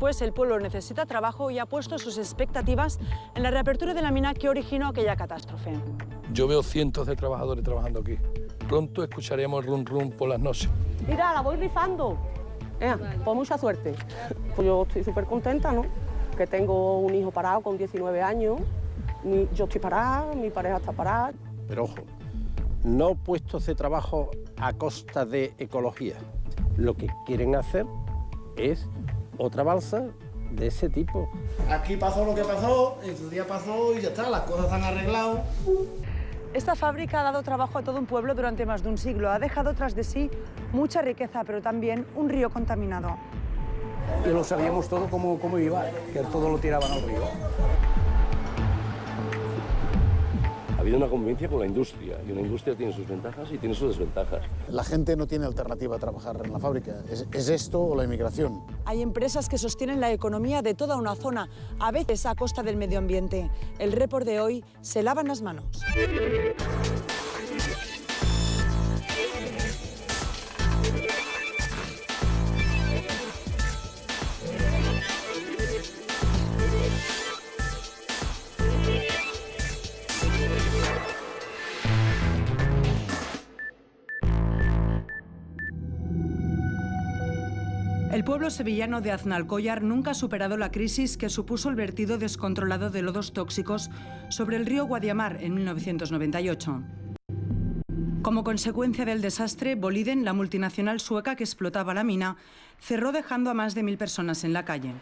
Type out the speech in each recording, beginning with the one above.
después, el pueblo necesita trabajo y ha puesto sus expectativas en la reapertura de la mina que originó aquella catástrofe. Yo veo cientos de trabajadores trabajando aquí. Pronto escucharemos rum rum por las noches. Mira, la voy rifando. Pues mucha suerte. Pues yo estoy súper contenta, ¿no? Que tengo un hijo parado con 19 años. Yo estoy parada, mi pareja está parada. Pero ojo, no puestos de trabajo a costa de ecología. Lo que quieren hacer es otra balsa de ese tipo. Aquí pasó lo que pasó, en su día pasó y ya está, las cosas se han arreglado. Esta fábrica ha dado trabajo a todo un pueblo durante más de un siglo. Ha dejado tras de sí mucha riqueza, pero también un río contaminado. Y lo sabíamos todo cómo iba, que todo lo tiraban al río. Ha habido una convivencia con la industria, y una industria tiene sus ventajas y tiene sus desventajas. La gente no tiene alternativa a trabajar en la fábrica, es esto o la inmigración. Hay empresas que sostienen la economía de toda una zona, a veces a costa del medio ambiente. El Report de hoy se lavan las manos. El pueblo sevillano de Aznalcóllar nunca ha superado la crisis que supuso el vertido descontrolado de lodos tóxicos sobre el río Guadiamar en 1998. Como consecuencia del desastre, Boliden, la multinacional sueca que explotaba la mina, cerró dejando a más de 1000 personas en la calle.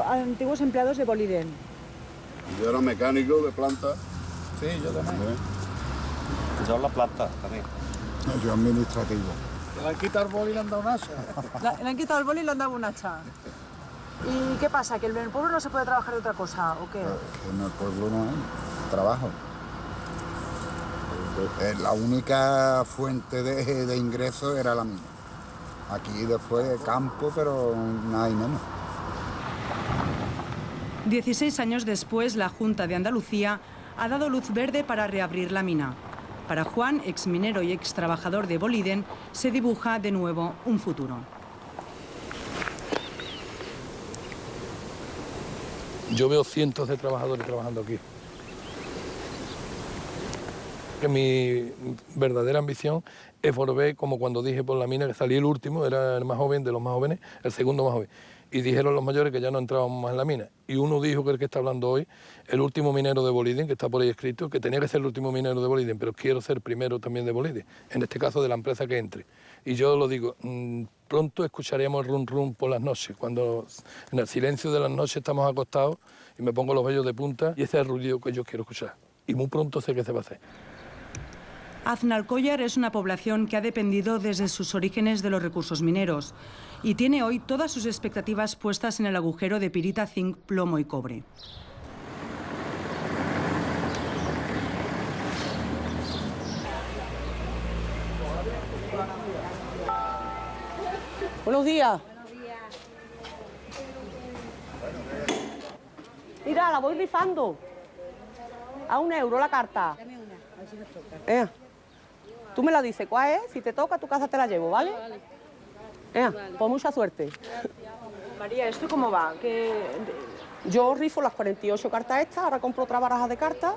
Antiguos empleados de Boliden. Yo era mecánico de planta. Sí, yo también. Yo la planta también. Yo administrativo. Le han quitado el boli y le han dado un hacha. Le han quitado el boli y le han dado un hacha. ¿Y qué pasa? ¿Que en el pueblo no se puede trabajar de otra cosa o qué? En el pueblo no hay trabajo. La única fuente de ingreso era la mina. Aquí después campo, pero nada y menos. 16 años después, la Junta de Andalucía ha dado luz verde para reabrir la mina. Para Juan, exminero y extrabajador de Boliden, se dibuja de nuevo un futuro. Yo veo cientos de trabajadores trabajando aquí. Que mi verdadera ambición es volver, como cuando dije por la mina, que salí el último, era el más joven de los más jóvenes, el segundo más joven. Y dijeron los mayores que ya no entrábamos más en la mina. Y uno dijo, que es el que está hablando hoy, el último minero de Boliden, que está por ahí escrito, que tenía que ser el último minero de Boliden, pero quiero ser primero también de Boliden, en este caso de la empresa que entre. Y yo lo digo, pronto escucharemos rum rum por las noches, cuando en el silencio de las noches estamos acostados y me pongo los vellos de punta, y ese es el ruido que yo quiero escuchar. Y muy pronto sé que se va a hacer. Aznalcóllar es una población que ha dependido desde sus orígenes de los recursos mineros y tiene hoy todas sus expectativas puestas en el agujero de pirita, zinc, plomo y cobre. Buenos días. Mira, la voy rifando. A €1 la carta. Dame una, a ver si nos toca. Tú me la dices, ¿cuál es? Si te toca, a tu casa te la llevo, ¿vale? Vale. Pues mucha suerte. María, ¿esto cómo va? Yo rifo las 48 cartas estas, ahora compro otra baraja de cartas.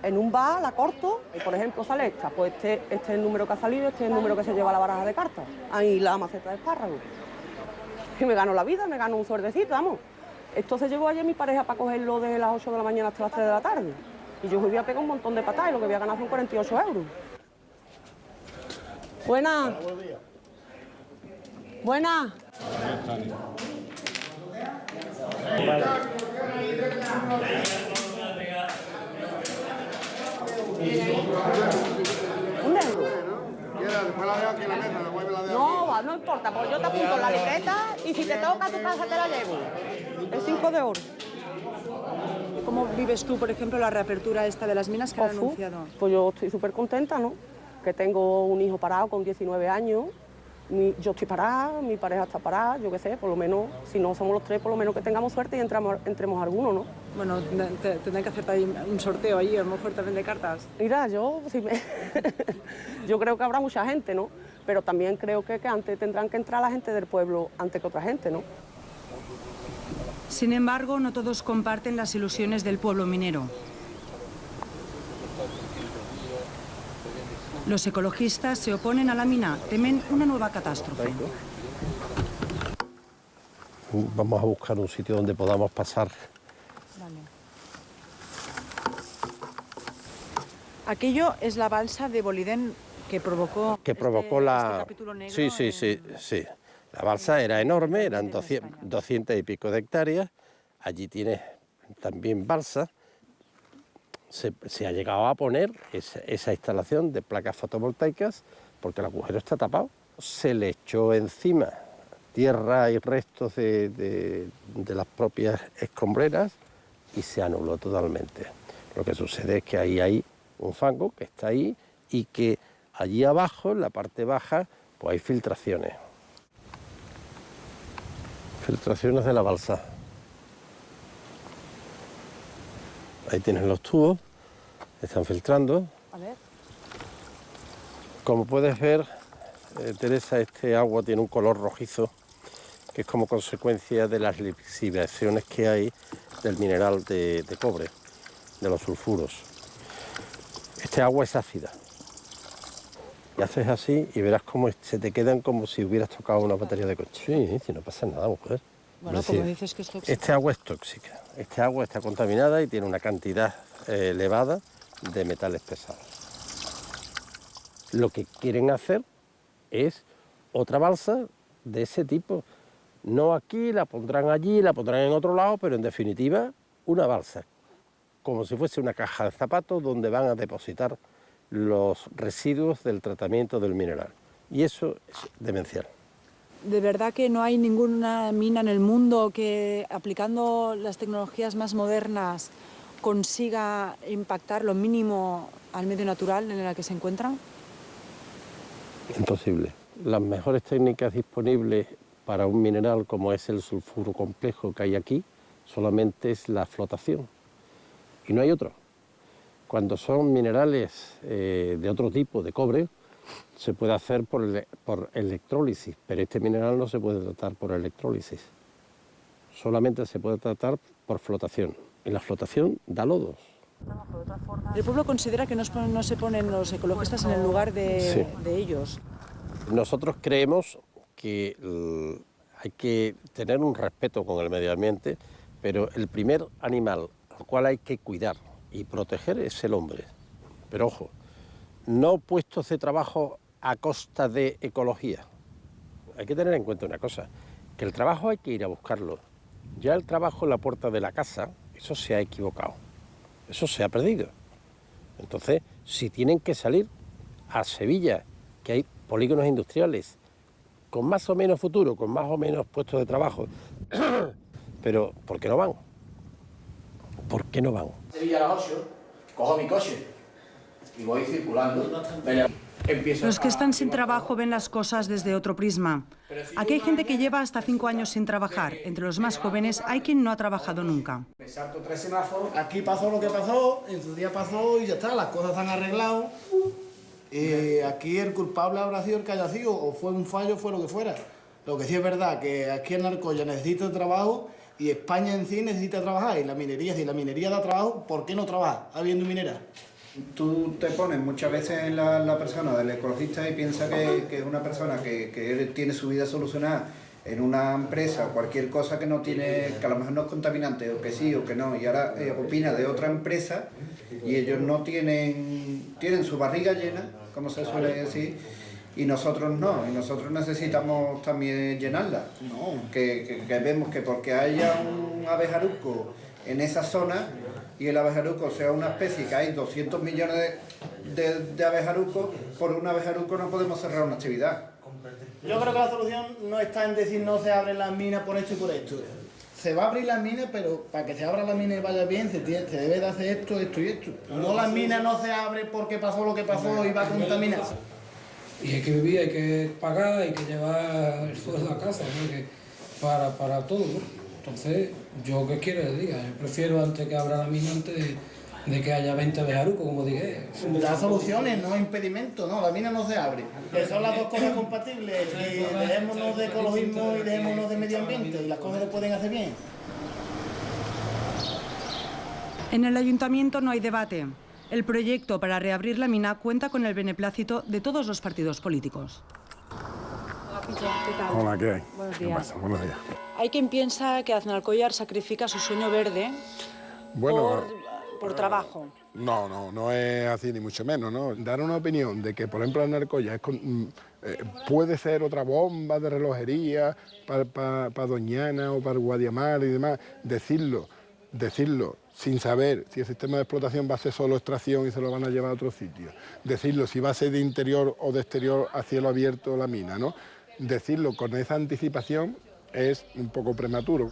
En un bar la corto y, por ejemplo, sale esta. Pues este es el número que ha salido, este es el número que se lleva a la baraja de cartas. Ahí la maceta de espárragos. Y me gano la vida, me gano un suerdecito, vamos. Esto se llevó ayer mi pareja para cogerlo de las 8 de la mañana hasta las 3 de la tarde. Y yo voy a pegar un montón de patadas y lo que voy a ganar son 48 €. Buenas. Buenas. €1. No importa, pues yo te apunto en la libreta y si te toca a tu casa te la llevo. Es 5 de oro. ¿Cómo vives tú, por ejemplo, la reapertura esta de las minas que han anunciado? Pues yo estoy súper contenta, ¿no? Que tengo un hijo parado con 19 años. Yo estoy parada, mi pareja está parada, yo qué sé, por lo menos, si no somos los tres, por lo menos que tengamos suerte y entremos alguno, ¿no? Bueno, tendrán que hacer también un sorteo allí, a lo mejor también de cartas. Mira, yo creo que habrá mucha gente, ¿no? Pero también creo que antes tendrán que entrar la gente del pueblo antes que otra gente, ¿no? Sin embargo, no todos comparten las ilusiones del pueblo minero. Los ecologistas se oponen a la mina, temen una nueva catástrofe. Vamos a buscar un sitio donde podamos pasar. Vale. Aquello es la balsa de Boliden que provocó... Que provocó este capítulo negro. Sí. La balsa era enorme, eran 200 y pico de hectáreas. Allí tienes también balsa. Se ha llegado a poner esa instalación de placas fotovoltaicas porque el agujero está tapado. Se le echó encima tierra y restos de las propias escombreras y se anuló totalmente. Lo que sucede es que ahí hay un fango que está ahí y que allí abajo, en la parte baja, pues hay filtraciones. Filtraciones de la balsa. Ahí tienes los tubos, están filtrando. A ver. Como puedes ver, Teresa, este agua tiene un color rojizo, que es como consecuencia de las lixiviaciones que hay del mineral de cobre, de los sulfuros. Este agua es ácida. Y haces así y verás cómo se te quedan como si hubieras tocado una batería de coche. Sí, si no pasa nada, mujer. Bueno, como dices que es tóxica. Este agua es tóxica. Este agua está contaminada y tiene una cantidad elevada de metales pesados. Lo que quieren hacer es otra balsa de ese tipo. No aquí, la pondrán allí, la pondrán en otro lado, pero en definitiva una balsa. Como si fuese una caja de zapatos donde van a depositar los residuos del tratamiento del mineral. Y eso es demencial. ¿De verdad que no hay ninguna mina en el mundo que, aplicando las tecnologías más modernas, consiga impactar lo mínimo al medio natural en el que se encuentran? Imposible. Las mejores técnicas disponibles para un mineral como es el sulfuro complejo que hay aquí, solamente es la flotación. Y no hay otro. Cuando son minerales de otro tipo, de cobre, se puede hacer por electrólisis, pero este mineral no se puede tratar por electrólisis. Solamente se puede tratar por flotación. Y la flotación da lodos. El pueblo considera que no se ponen los ecologistas en el lugar de ellos. Nosotros creemos que hay que tener un respeto con el medio ambiente, pero el primer animal al cual hay que cuidar y proteger es el hombre. Pero ojo, no puestos de trabajo a costa de ecología. Hay que tener en cuenta una cosa, que el trabajo hay que ir a buscarlo. Ya el trabajo en la puerta de la casa, eso se ha equivocado, eso se ha perdido. Entonces, si tienen que salir a Sevilla, que hay polígonos industriales con más o menos futuro, con más o menos puestos de trabajo, pero ¿por qué no van? ¿Por qué no van? Sevilla a las 8, cojo mi coche y voy circulando. Los que están sin trabajo ven las cosas desde otro prisma. Aquí hay gente que lleva hasta 5 años sin trabajar. Entre los más jóvenes hay quien no ha trabajado nunca. Me salto 3 semáforos. Aquí pasó lo que pasó, en su día pasó y ya está, las cosas se han arreglado. Aquí el culpable habrá sido el que haya sido, o fue un fallo, fue lo que fuera. Lo que sí es verdad, que aquí en Alcoya necesita trabajo y España en sí necesita trabajar. Y la minería, si la minería da trabajo, ¿por qué no trabaja habiendo minera? Tú te pones muchas veces en la persona del ecologista y piensas que es una persona que tiene su vida solucionada en una empresa o cualquier cosa que no tiene, que a lo mejor no es contaminante, o que sí o que no, y ahora opina de otra empresa y ellos no tienen su barriga llena, como se suele decir, y nosotros no, y nosotros necesitamos también llenarla. No. Que vemos que porque haya un abejaruco en esa zona y el abejaruco sea una especie que hay 200 millones de abejarucos, por un abejaruco no podemos cerrar una actividad. Yo creo que la solución no está en decir no se abren las minas por esto y por esto. Se va a abrir las minas, pero para que se abra la mina y vaya bien, se debe de hacer esto, esto y esto. No, las minas no se abren porque pasó lo que pasó y va a contaminar. Y hay que vivir, hay que pagar, hay que llevar el sueldo a casa, ¿no? Para todo, ¿no? Entonces, ¿yo qué quiero que diga? Yo prefiero antes que abra la mina, antes de que haya 20 bejarucos, como dije. Da soluciones, no impedimentos, no, la mina no se abre. Que son las dos cosas compatibles, que dejémonos de ecologismo y dejémonos de medio ambiente, y las cosas se pueden hacer bien. En el ayuntamiento no hay debate. El proyecto para reabrir la mina cuenta con el beneplácito de todos los partidos políticos. ¿Qué tal? Hola, ¿qué hay? Buenos ¿Qué días. pasa? Buenos días. Hay quien piensa que Aznalcóllar sacrifica su sueño verde Bueno, por trabajo. no es así ni mucho menos, ¿no? Dar una opinión de que, por ejemplo, Aznalcóllar puede ser otra bomba de relojería para Doñana o para Guadiamar y demás, decirlo sin saber si el sistema de explotación va a ser solo extracción y se lo van a llevar a otro sitio, decirlo si va a ser de interior o de exterior a cielo abierto la mina, ¿no? Decirlo con esa anticipación es un poco prematuro.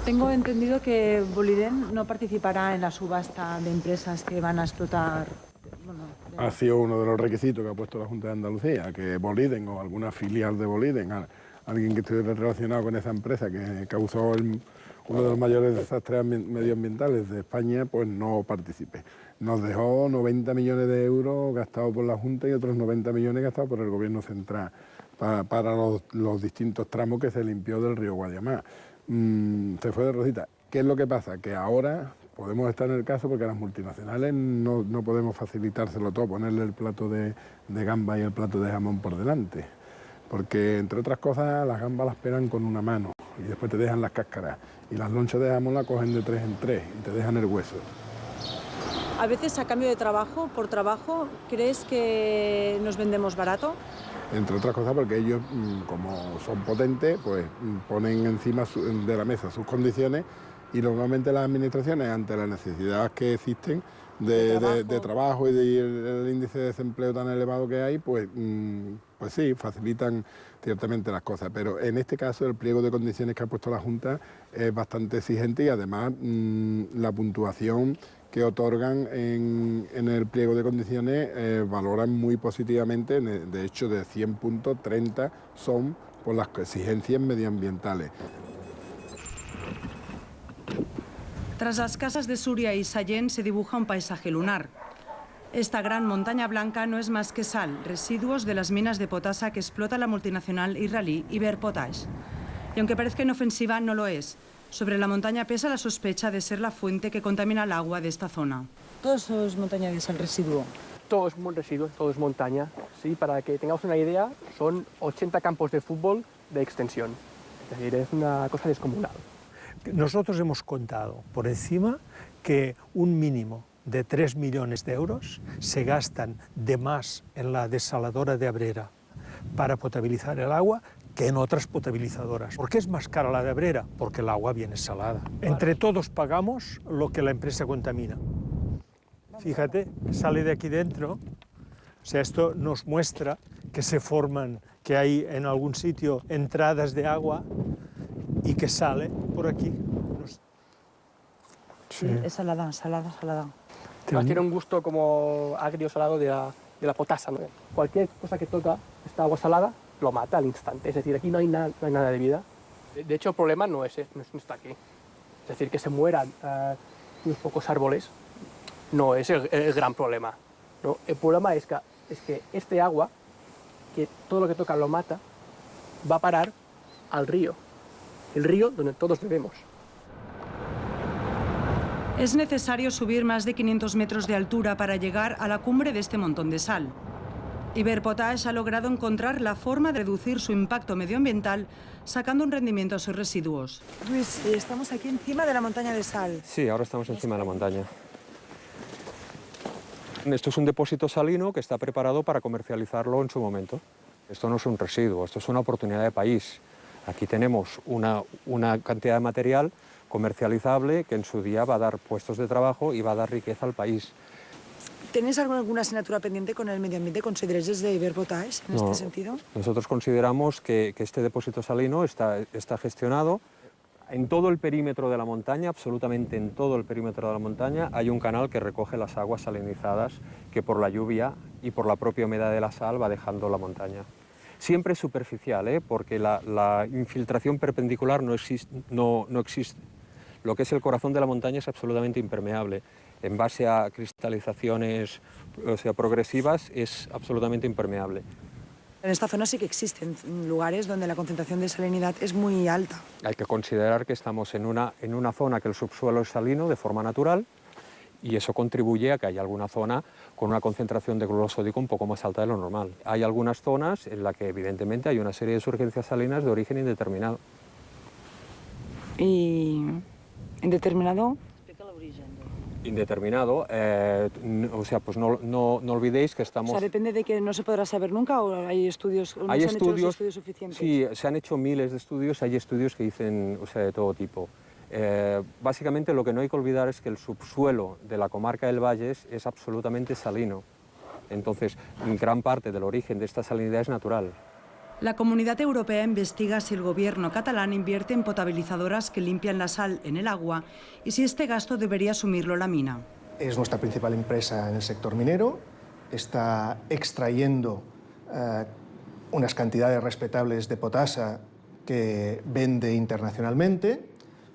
Tengo entendido que Boliden no participará en la subasta de empresas que van a explotar. Ha sido uno de los requisitos que ha puesto la Junta de Andalucía, que Boliden o alguna filial de Boliden, alguien que estuviera relacionado con esa empresa que causó uno de los mayores desastres medioambientales de España, pues no participe. Nos dejó 90 millones de euros gastados por la Junta y otros 90 millones gastados por el Gobierno central para los distintos tramos que se limpió del río Guadiamar. Se fue de rosita. ¿Qué es lo que pasa? Que ahora podemos estar en el caso porque a las multinacionales no podemos facilitárselo todo, ponerle el plato de gamba y el plato de jamón por delante. Porque, entre otras cosas, las gambas las pegan con una mano y después te dejan las cáscaras. Y las lonchas de jamón las cogen de 3 en 3 y te dejan el hueso. A veces, a cambio de trabajo, por trabajo, ¿crees que nos vendemos barato? Entre otras cosas porque ellos, como son potentes, pues ponen encima de la mesa sus condiciones y normalmente las administraciones, ante la necesidad que existen de trabajo y el índice de desempleo tan elevado que hay, pues sí, facilitan ciertamente las cosas. Pero en este caso el pliego de condiciones que ha puesto la Junta es bastante exigente y además la puntuación que otorgan en el pliego de condiciones valoran muy positivamente, de hecho de 100 puntos, 30 son por las exigencias medioambientales. Tras las casas de Suria y Sallent se dibuja un paisaje lunar. Esta gran montaña blanca no es más que sal, residuos de las minas de potasa que explota la multinacional israelí Iberpotash. Y aunque parezca inofensiva, no lo es. Sobre la montaña pesa la sospecha de ser la fuente que contamina el agua de esta zona. ¿Todo eso es montaña de sal residuo? Todo es un residuo, todo es montaña. Sí, para que tengamos una idea, son 80 campos de fútbol de extensión. Es decir, es una cosa descomunal. Nosotros hemos contado por encima que un mínimo de 3 millones de euros se gastan de más en la desaladora de Abrera para potabilizar el agua que en otras potabilizadoras. ¿Por qué es más cara la de Abrera? Porque el agua viene salada. Entre todos pagamos lo que la empresa contamina. Fíjate, sale de aquí dentro. O sea, esto nos muestra que se forman, que hay en algún sitio entradas de agua y que sale por aquí. Sí, es salada. Tiene un gusto como agrio salado de la potasa, ¿no? Cualquier cosa que toca esta agua salada lo mata al instante. Es decir, aquí no hay nada de vida. De hecho, el problema no está aquí. Es decir, que se mueran unos pocos árboles no es el gran problema, ¿no? El problema es que este agua, que todo lo que toca lo mata, va a parar al río. El río donde todos bebemos. Es necesario subir más de 500 metros de altura para llegar a la cumbre de este montón de sal. Iberpotash ha logrado encontrar la forma de reducir su impacto medioambiental sacando un rendimiento a sus residuos. Luis, estamos aquí encima de la montaña de sal. Sí, ahora estamos encima de la montaña. Esto es un depósito salino que está preparado para comercializarlo en su momento. Esto no es un residuo, esto es una oportunidad de país. Aquí tenemos una cantidad de material comercializable que en su día va a dar puestos de trabajo y va a dar riqueza al país. ¿Tenéis alguna asignatura pendiente con el medio ambiente? ¿Consideráis desde Iberpotash en este sentido? Nosotros consideramos que este depósito salino está gestionado. En todo el perímetro de la montaña, absolutamente en todo el perímetro de la montaña, hay un canal que recoge las aguas salinizadas que por la lluvia y por la propia humedad de la sal va dejando la montaña. Siempre superficial, porque la infiltración perpendicular no existe. Lo que es el corazón de la montaña es absolutamente impermeable. En base a cristalizaciones progresivas es absolutamente impermeable. En esta zona sí que existen lugares donde la concentración de salinidad es muy alta. Hay que considerar que estamos en una zona que el subsuelo es salino de forma natural y eso contribuye a que haya alguna zona con una concentración de cloruro sódico un poco más alta de lo normal. Hay algunas zonas en las que evidentemente hay una serie de surgencias salinas de origen indeterminado. ¿Y indeterminado? Indeterminado, pues no olvidéis que estamos... O sea, depende de que no se podrá saber nunca o hay estudios, ¿no hay se han hecho estudios, los estudios suficientes? Sí, se han hecho miles de estudios, hay estudios que dicen, de todo tipo. Básicamente lo que no hay que olvidar es que el subsuelo de la comarca del Valles es absolutamente salino. Entonces, gran parte del origen de esta salinidad es natural. La Comunidad Europea investiga si el gobierno catalán invierte en potabilizadoras que limpian la sal en el agua y si este gasto debería asumirlo la mina. Es nuestra principal empresa en el sector minero, está extrayendo unas cantidades respetables de potasa que vende internacionalmente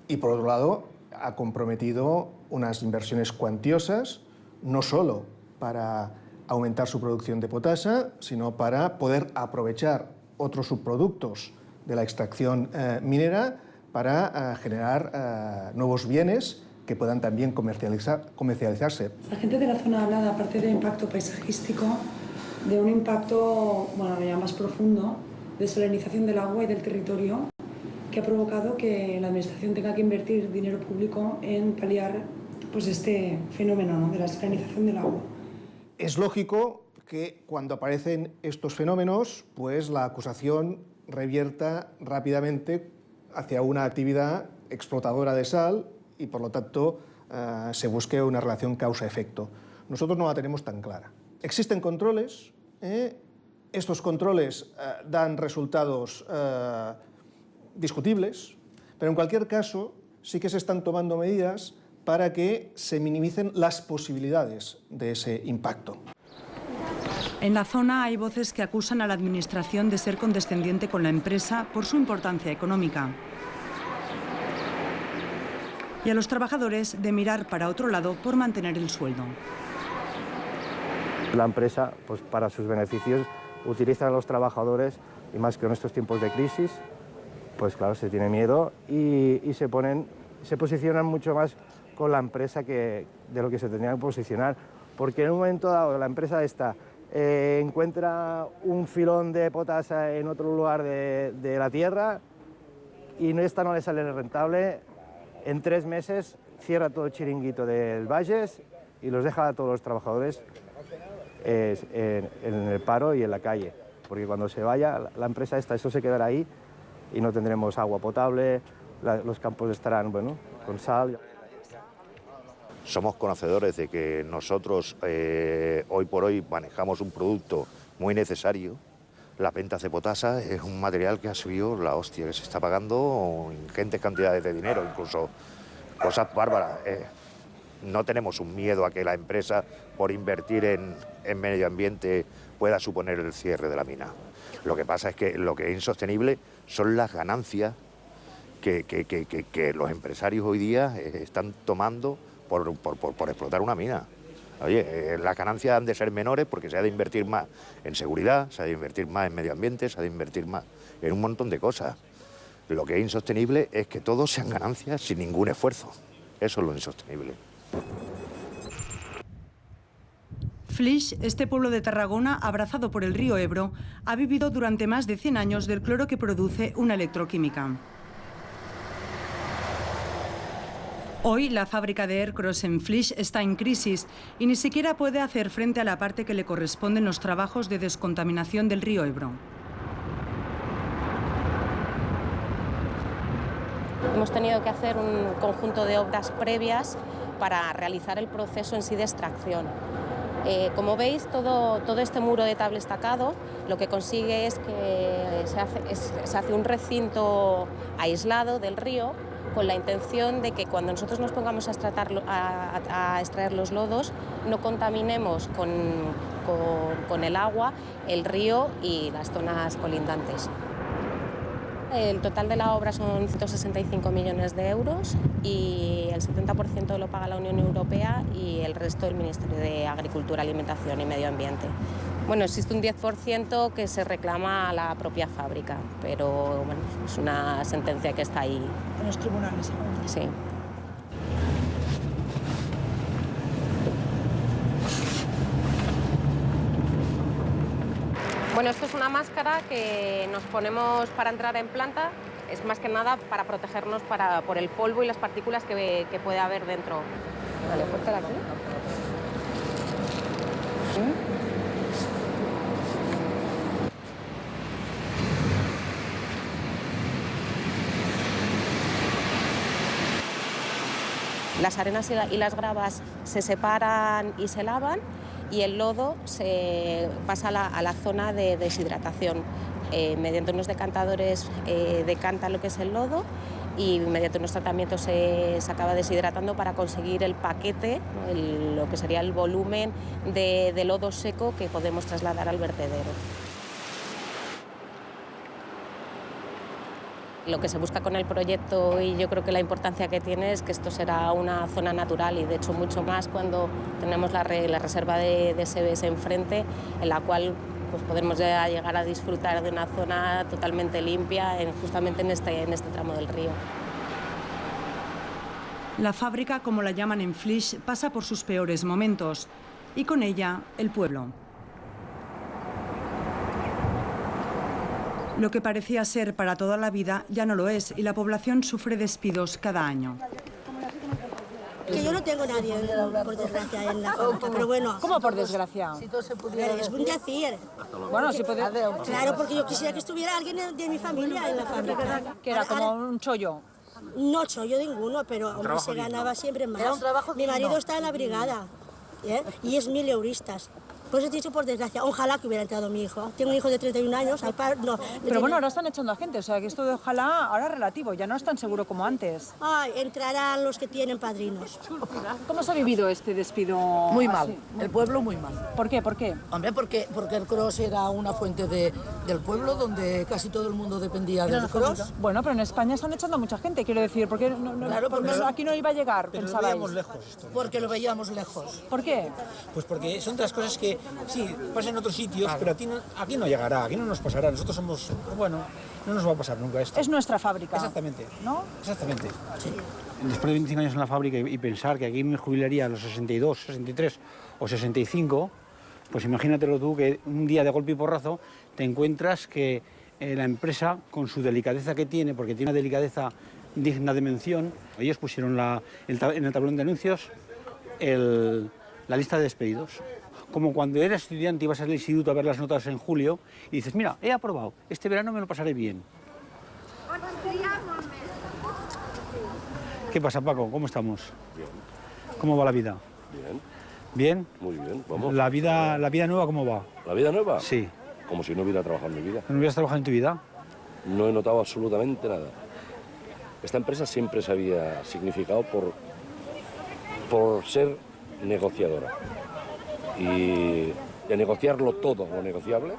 y, por otro lado, ha comprometido unas inversiones cuantiosas, no solo para aumentar su producción de potasa, sino para poder aprovechar otros subproductos de la extracción minera para generar nuevos bienes que puedan también comercializarse. La gente de la zona habla, aparte del impacto paisajístico, de un impacto ya más profundo de salinización del agua y del territorio que ha provocado que la Administración tenga que invertir dinero público en paliar este fenómeno, de la salinización del agua. Es lógico que cuando aparecen estos fenómenos, pues la acusación revierta rápidamente hacia una actividad explotadora de sal y, por lo tanto, se busque una relación causa-efecto. Nosotros no la tenemos tan clara. Existen controles, estos controles dan resultados discutibles, pero en cualquier caso sí que se están tomando medidas para que se minimicen las posibilidades de ese impacto. En la zona hay voces que acusan a la Administración de ser condescendiente con la empresa por su importancia económica y a los trabajadores de mirar para otro lado por mantener el sueldo. La empresa, pues para sus beneficios, utiliza a los trabajadores y más que en estos tiempos de crisis, pues claro, se tiene miedo y se posicionan mucho más con la empresa de lo que se tendría que posicionar, porque en un momento dado la empresa esta encuentra un filón de potasa en otro lugar de la tierra y esta no le sale rentable, en 3 meses cierra todo el chiringuito del Valles y los deja a todos los trabajadores en el paro y en la calle, porque cuando se vaya la empresa esta, eso se quedará ahí y no tendremos agua potable, los campos estarán con sal. Somos conocedores de que nosotros hoy por hoy manejamos un producto muy necesario. Las ventas de potasa es un material que ha subido la hostia, que se está pagando ingentes cantidades de dinero, incluso cosas bárbaras. No tenemos un miedo a que la empresa, por invertir en medio ambiente, pueda suponer el cierre de la mina. Lo que pasa es que lo que es insostenible son las ganancias que los empresarios hoy día están tomando por explotar una mina. Oye, las ganancias han de ser menores porque se ha de invertir más en seguridad, se ha de invertir más en medio ambiente, se ha de invertir más en un montón de cosas. Lo que es insostenible es que todos sean ganancias sin ningún esfuerzo. Eso es lo insostenible. Flix, este pueblo de Tarragona, abrazado por el río Ebro, ha vivido durante más de 100 años del cloro que produce una electroquímica. Hoy la fábrica de Ercros en Flix está en crisis y ni siquiera puede hacer frente a la parte que le corresponde en los trabajos de descontaminación del río Ebro. Hemos tenido que hacer un conjunto de obras previas para realizar el proceso en sí de extracción. Como veis, todo este muro de tabla estacado lo que consigue es que se hace un recinto aislado del río con la intención de que cuando nosotros nos pongamos a extraer los lodos no contaminemos con el agua el río y las zonas colindantes. El total de la obra son 165 millones de euros y el 70% lo paga la Unión Europea y el resto el Ministerio de Agricultura, Alimentación y Medio Ambiente. Bueno, existe un 10% que se reclama a la propia fábrica, pero bueno, es una sentencia que está ahí. En los tribunales. Sí. Bueno, esto es una máscara que nos ponemos para entrar en planta. Es más que nada para protegernos por el polvo y las partículas que puede haber dentro. Vale, póntela aquí. Las arenas y las gravas se separan y se lavan y el lodo se pasa a la zona de deshidratación. Mediante unos decantadores decanta lo que es el lodo y mediante unos tratamientos se acaba deshidratando para conseguir el paquete, lo que sería el volumen de lodo seco que podemos trasladar al vertedero. Lo que se busca con el proyecto, y yo creo que la importancia que tiene, es que esto será una zona natural y de hecho mucho más cuando tenemos la reserva de SBS enfrente, en la cual pues podremos llegar a disfrutar de una zona totalmente limpia justamente en este tramo del río. La fábrica, como la llaman en Flix, pasa por sus peores momentos y con ella el pueblo. Lo que parecía ser para toda la vida ya no lo es y la población sufre despidos cada año. Que yo no tengo nadie, por desgracia, en la fábrica, pero bueno. ¿Cómo por desgracia? Si todo se pudiera. Es un decir. Bueno, si puede... Claro, porque yo quisiera que estuviera alguien de mi familia en la fábrica. Que era como un chollo. No chollo ninguno, pero hombre, se ganaba siempre más. Mi marido está en la brigada y es 1000 euristas. Pues he dicho por desgracia, ojalá que hubiera entrado mi hijo. Tengo un hijo de 31 años, al par, no. Pero bueno, ahora están echando a gente, o sea que esto de ojalá ahora es relativo, ya no es tan seguro como antes. Ay, entrarán los que tienen padrinos. ¿Cómo se ha vivido este despido? Muy mal, así? el pueblo muy mal. ¿Por qué? ¿Por qué? Hombre, porque el cross era una fuente del pueblo donde casi todo el mundo dependía del cross. Bueno, pero en España están echando a mucha gente, quiero decir, porque Claro, porque aquí no iba a llegar, pero pensabais. lo veíamos lejos esto. Porque lo veíamos lejos. ¿Por qué? Pues porque son otras cosas que, sí, pasan en otros sitios, pero aquí no llegará, aquí no nos pasará. Nosotros somos, bueno, no nos va a pasar nunca esto. Es nuestra fábrica. Exactamente. ¿No? Exactamente. Sí. Después de 25 años en la fábrica y pensar que aquí me jubilaría a los 62, 63 o 65, pues imagínatelo tú que un día de golpe y porrazo te encuentras que la empresa, con su delicadeza que tiene, porque tiene una delicadeza digna de mención, ellos pusieron en el tablón de anuncios la lista de despedidos. Como cuando eras estudiante ibas al instituto a ver las notas en julio y dices, mira, he aprobado, este verano me lo pasaré bien. ¿Qué pasa, Paco? ¿Cómo estamos? Bien. ¿Cómo va la vida? Bien. ¿Bien? Muy bien, vamos. ¿La vida nueva cómo va? ¿La vida nueva? Sí. Como si no hubiera trabajado en mi vida. ¿No hubieras trabajado en tu vida? No he notado absolutamente nada. Esta empresa siempre se había significado por ser negociadora. Y de negociarlo todo lo negociable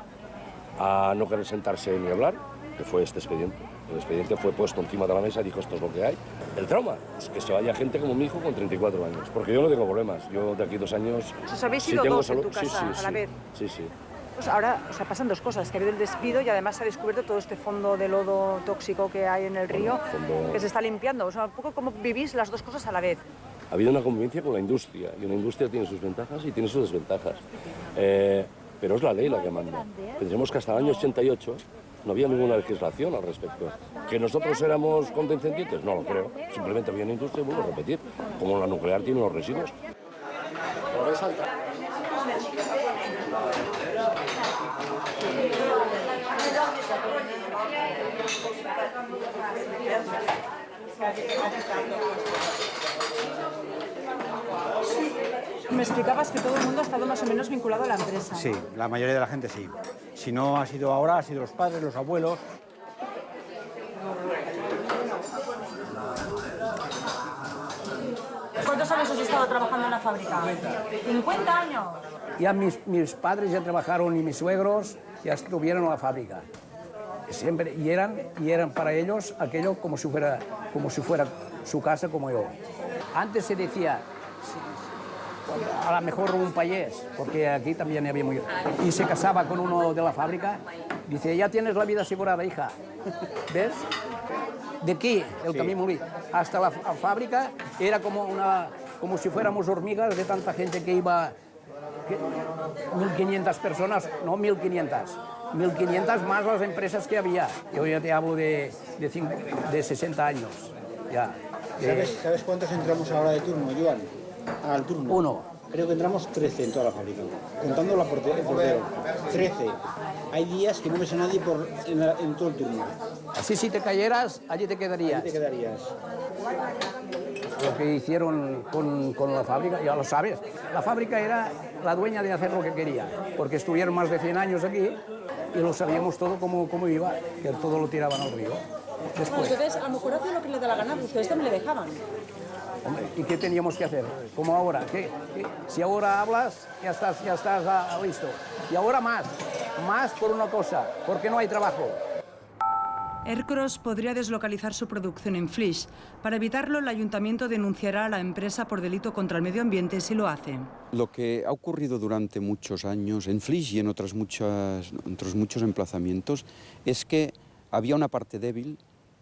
a no querer sentarse ni hablar, que fue este expediente. El expediente fue puesto encima de la mesa y dijo, esto es lo que hay. El trauma, pues que se vaya gente como mi hijo con 34 años, porque yo no tengo problemas. Yo de aquí 2 años... ¿Os habéis si ido tengo dos en salud, tu casa a la vez? Sí, sí. Pues ahora, o sea, pasan dos cosas, que ha habido el despido y además se ha descubierto todo este fondo de lodo tóxico que hay en el río, que se está limpiando. O sea, un poco cómo vivís las dos cosas a la vez. Ha habido una convivencia con la industria, y una industria tiene sus ventajas y tiene sus desventajas. Pero es la ley la que manda. Pensemos que hasta el año 88 no había ninguna legislación al respecto. ¿Que nosotros éramos condescendientes? No lo creo. Simplemente había una industria, vuelvo a repetir, como la nuclear tiene los residuos. Me explicabas que todo el mundo ha estado más o menos vinculado a la empresa. Sí, la mayoría de la gente sí. Si no ha sido ahora, ha sido los padres, los abuelos. estado trabajando en la fábrica? 50 años. Ya mis padres ya trabajaron y mis suegros ya estuvieron en la fábrica. Siempre, y eran para ellos aquello como si fuera su casa, como yo. Antes se decía, a lo mejor un payés, porque aquí también había muy... Y se casaba con uno de la fábrica, dice, ya tienes la vida asegurada, hija. ¿Ves? De aquí, el Camí Molí, hasta la fábrica, era como si fuéramos hormigas de tanta gente que iba... 1.500 personas, no 1.500. 1.500 más las empresas que había. Yo ya te hablo de 60 años. Ya. ¿Sabes cuántos entramos ahora de turno, Joan? Al turno. 1. Creo que entramos 13 en toda la fábrica, contando el portero. 13. Hay días que no ves a nadie en todo el turno. Así si te cayeras, allí te quedarías. Allí te quedarías. Lo que hicieron con la fábrica, ya lo sabes. La fábrica era la dueña de hacer lo que quería, porque estuvieron más de 100 años aquí y lo sabíamos todo cómo iba, que todo lo tiraban al río. Después, Ustedes a lo mejor hacen lo que les da la gana, pero ustedes también le dejaban. hombre, ¿y qué teníamos que hacer? Como ahora, ¿qué? Si ahora hablas, ya estás listo. Y ahora más por una cosa, porque no hay trabajo. Ercros podría deslocalizar su producción en Flix. Para evitarlo, el ayuntamiento denunciará a la empresa por delito contra el medio ambiente si lo hace. Lo que ha ocurrido durante muchos años en Flix y en otros muchos emplazamientos es que había una parte débil,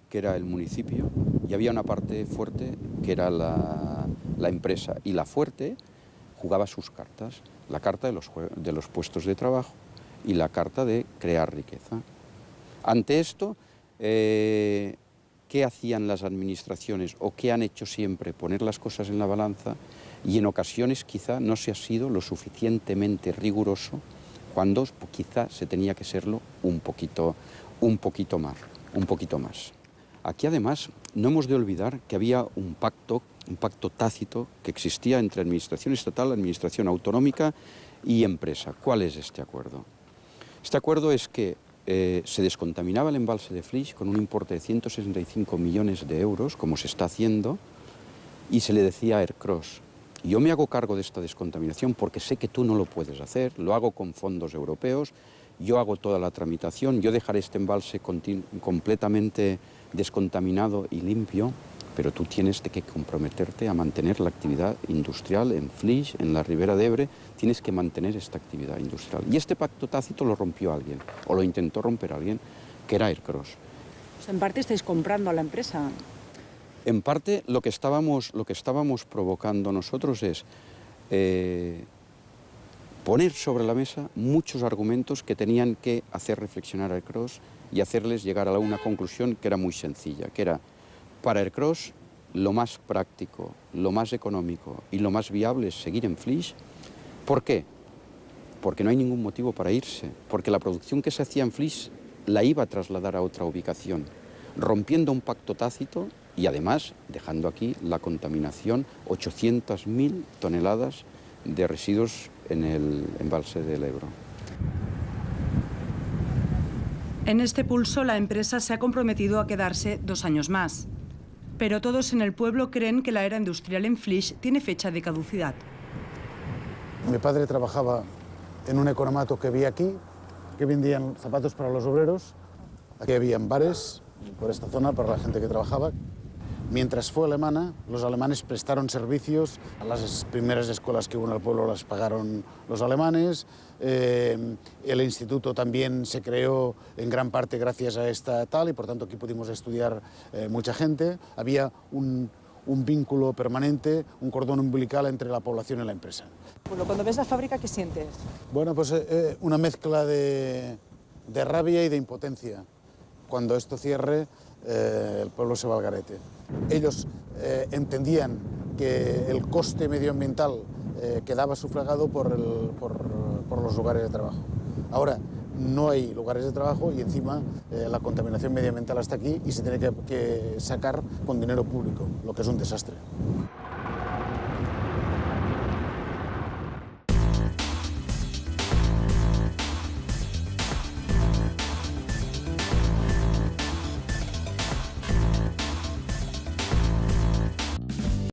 que era el municipio, y había una parte fuerte, que era la empresa. Y la fuerte jugaba sus cartas, la carta de los puestos de trabajo y la carta de crear riqueza. Ante esto, ¿qué hacían las administraciones o qué han hecho siempre? Poner las cosas en la balanza, y en ocasiones quizá no se ha sido lo suficientemente riguroso cuando quizá se tenía que serlo un poquito más. Aquí además no hemos de olvidar que había un pacto tácito que existía entre administración estatal, administración autonómica y empresa. ¿Cuál es este acuerdo? Este acuerdo es que se descontaminaba el embalse de Flix con un importe de 165 millones de euros, como se está haciendo, y se le decía a Ercros, yo me hago cargo de esta descontaminación porque sé que tú no lo puedes hacer, lo hago con fondos europeos, yo hago toda la tramitación, yo dejaré este embalse completamente descontaminado y limpio, pero tú tienes que comprometerte a mantener la actividad industrial en Flix, en la Ribera de Ebre, tienes que mantener esta actividad industrial. Y este pacto tácito lo rompió alguien, o lo intentó romper alguien, que era Ercros. Pues en parte estáis comprando a la empresa. En parte lo que estábamos provocando nosotros es poner sobre la mesa muchos argumentos que tenían que hacer reflexionar a Ercros y hacerles llegar a una conclusión que era muy sencilla, que era, para Ercros, lo más práctico, lo más económico y lo más viable es seguir en Flix. ¿Por qué? Porque no hay ningún motivo para irse, porque la producción que se hacía en Flix la iba a trasladar a otra ubicación, rompiendo un pacto tácito y además dejando aquí la contaminación, 800.000 toneladas de residuos en el embalse del Ebro. En este pulso, la empresa se ha comprometido a quedarse 2 años más. Pero todos en el pueblo creen que la era industrial en Flix tiene fecha de caducidad. Mi padre trabajaba en un economato que había aquí, que vendían zapatos para los obreros. Aquí habían bares por esta zona para la gente que trabajaba. Mientras fue alemana, los alemanes prestaron servicios. Las primeras escuelas que hubo en el pueblo las pagaron los alemanes. El instituto también se creó en gran parte gracias a esta tal y por tanto aquí pudimos estudiar mucha gente. Había un vínculo permanente, un cordón umbilical entre la población y la empresa. Bueno, cuando ves la fábrica, ¿qué sientes? Bueno, pues una mezcla de rabia y de impotencia. Cuando esto cierre, el pueblo se va al garete. Ellos entendían que el coste medioambiental quedaba sufragado por los lugares de trabajo. Ahora no hay lugares de trabajo y encima la contaminación medioambiental está aquí y se tiene que sacar con dinero público, lo que es un desastre.